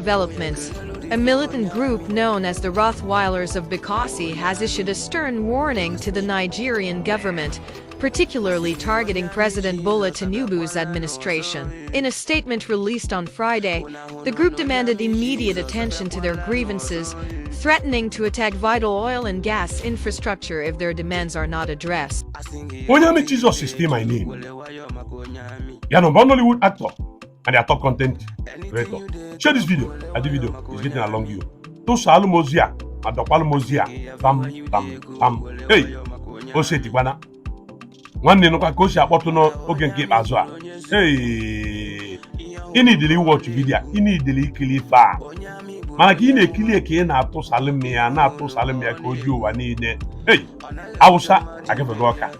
Developments. A militant group known as the Rothweilers of Bikasi has issued a stern warning to the Nigerian government, particularly targeting President Bola Tinubu's administration. In a statement released on Friday, the group demanded immediate attention to their grievances, threatening to attack vital oil and gas infrastructure if their demands are not addressed. Onyame Jesus is still my name. You're a Hollywood actor and a top content creator. Share this video. The video is getting along you. To Salumozia, Adopalmozia, bam. Hey, Ose Tibana. One day, no Kakosha Botono, Ogen Cape Azwa. Hey, you need to watch video. You need to kill far. Manakine kill Kena to Salemia, not to Salemia, Koju, and need it. Hey, Ausa, I give a locker.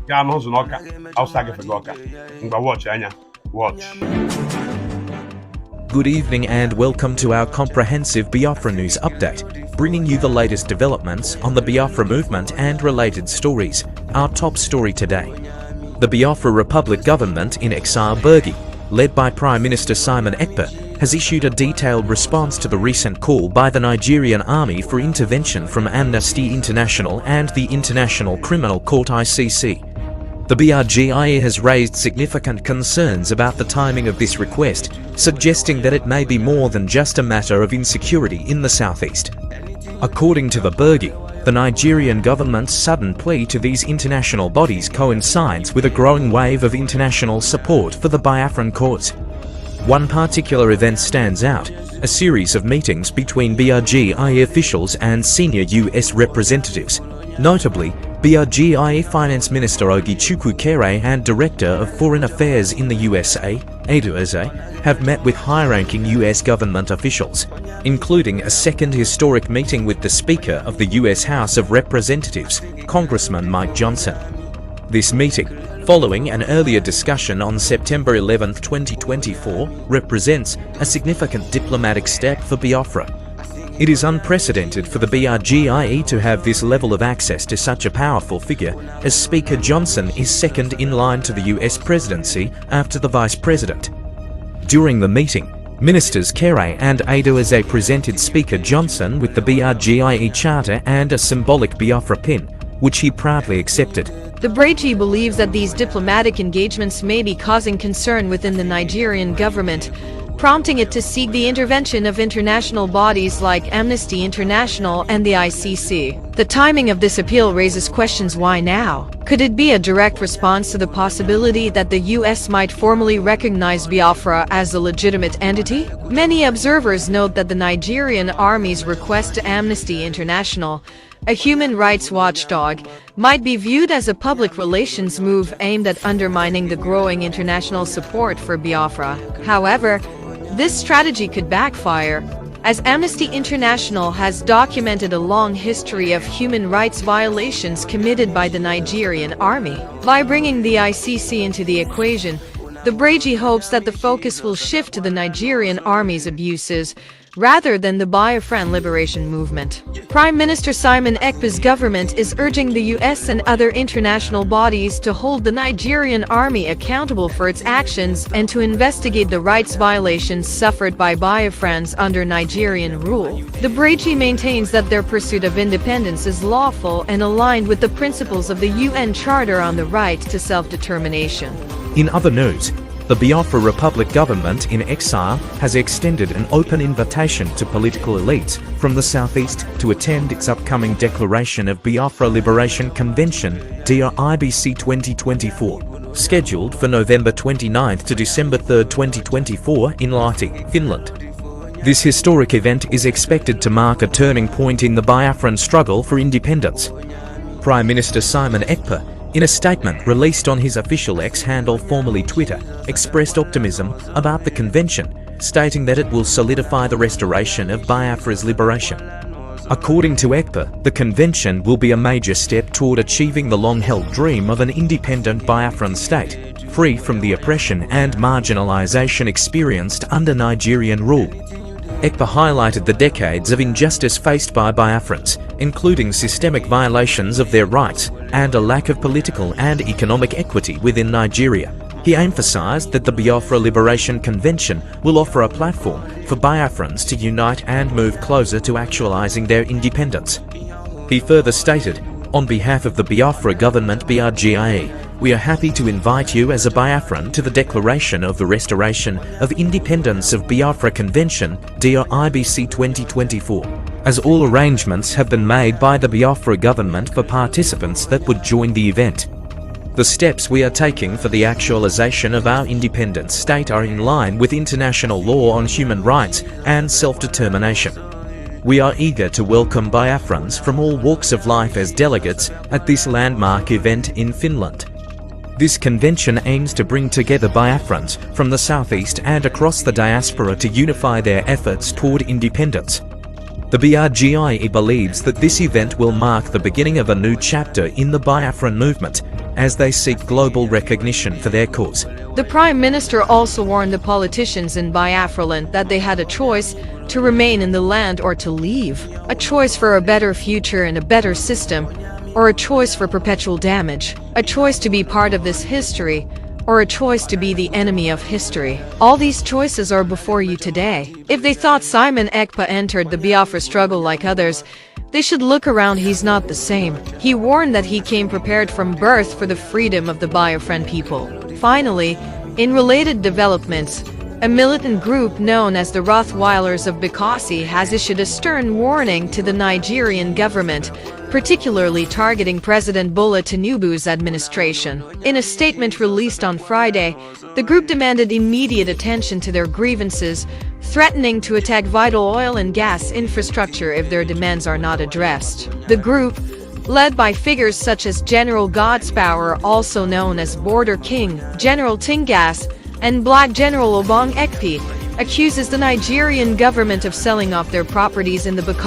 Ganos Noka, Ausa, give a locker. Watch, Anya. Watch. Good evening and welcome to our comprehensive Biafra news update, bringing you the latest developments on the Biafra movement and related stories. Our top story today. The Biafra Republic government in exile Burgi, led by Prime Minister Simon Ekpa, has issued a detailed response to the recent call by the Nigerian army for intervention from Amnesty International and the International Criminal Court (ICC). The BRGIA has raised significant concerns about the timing of this request, suggesting that it may be more than just a matter of insecurity in the southeast. According to the Burgi, the Nigerian government's sudden plea to these international bodies coincides with a growing wave of international support for the Biafran cause. One particular event stands out: a series of meetings between BRGIA officials and senior US representatives. Notably, BRGIA Finance Minister Ogichukwu Kere and Director of Foreign Affairs in the USA, Eze, have met with high-ranking US government officials, including a second historic meeting with the Speaker of the US House of Representatives, Congressman Mike Johnson. This meeting, following an earlier discussion on September 11, 2024, represents a significant diplomatic step for Biafra. It is unprecedented for the BRGIE to have this level of access to such a powerful figure, as Speaker Johnson is second in line to the US presidency after the Vice President. During the meeting, Ministers Kere and Eze presented Speaker Johnson with the BRGIE Charter and a symbolic Biafra pin, which he proudly accepted. The BRGIE believes that these diplomatic engagements may be causing concern within the Nigerian government, prompting it to seek the intervention of international bodies like Amnesty International and the ICC. The timing of this appeal raises questions: why now? Could it be a direct response to the possibility that the US might formally recognize Biafra as a legitimate entity? Many observers note that the Nigerian army's request to Amnesty International, a human rights watchdog, might be viewed as a public relations move aimed at undermining the growing international support for Biafra. However, this strategy could backfire, as Amnesty International has documented a long history of human rights violations committed by the Nigerian army. By bringing the ICC into the equation, the BRGIE hopes that the focus will shift to the Nigerian army's abuses, rather than the Biafran liberation movement. Prime Minister Simon Ekpa's government is urging the US and other international bodies to hold the Nigerian army accountable for its actions and to investigate the rights violations suffered by Biafrans under Nigerian rule. The BRGIE maintains that their pursuit of independence is lawful and aligned with the principles of the UN Charter on the right to self-determination. In other news, the Biafra Republic government in exile has extended an open invitation to political elites from the southeast to attend its upcoming Declaration of Biafra Liberation Convention (DRIBC 2024), scheduled for November 29 to December 3, 2024 in Lahti, Finland. This historic event is expected to mark a turning point in the Biafran struggle for independence. Prime Minister Simon Ekpa, in a statement released on his official X handle, formerly Twitter, expressed optimism about the convention, stating that it will solidify the restoration of Biafra's liberation. According to Ekpa, the convention will be a major step toward achieving the long-held dream of an independent Biafran state, free from the oppression and marginalization experienced under Nigerian rule. Ekpa highlighted the decades of injustice faced by Biafrans, including systemic violations of their rights and a lack of political and economic equity within Nigeria. He emphasized that the Biafra Liberation Convention will offer a platform for Biafrans to unite and move closer to actualizing their independence. He further stated, "On behalf of the Biafra government BRGIA, we are happy to invite you as a Biafran to the Declaration of the Restoration of Independence of Biafra Convention (DRIBC 2024), as all arrangements have been made by the Biafra government for participants that would join the event. The steps we are taking for the actualization of our independent state are in line with international law on human rights and self-determination. We are eager to welcome Biafrans from all walks of life as delegates at this landmark event in Finland. This convention aims to bring together Biafrans from the southeast and across the diaspora to unify their efforts toward independence. The BRGIA believes that this event will mark the beginning of a new chapter in the Biafran movement as they seek global recognition for their cause." The Prime Minister also warned the politicians in Biafraland that they had a choice to remain in the land or to leave, a choice for a better future and a better system, or a choice for perpetual damage, a choice to be part of this history, or a choice to be the enemy of history. All these choices are before you today. If they thought Simon Ekpa entered the Biafra struggle like others, they should look around. He's not the same. He warned that he came prepared from birth for the freedom of the Biafran people. Finally, in related developments, a militant group known as the Rothweilers of Bikasi has issued a stern warning to the Nigerian government, particularly targeting President Bola Tinubu's administration. In a statement released on Friday, the group demanded immediate attention to their grievances, threatening to attack vital oil and gas infrastructure if their demands are not addressed. The group, led by figures such as General Godspower, also known as Border King, General Tingas, and Black General Obong Ekpi, accuses the Nigerian government of selling off their properties in the Bikasi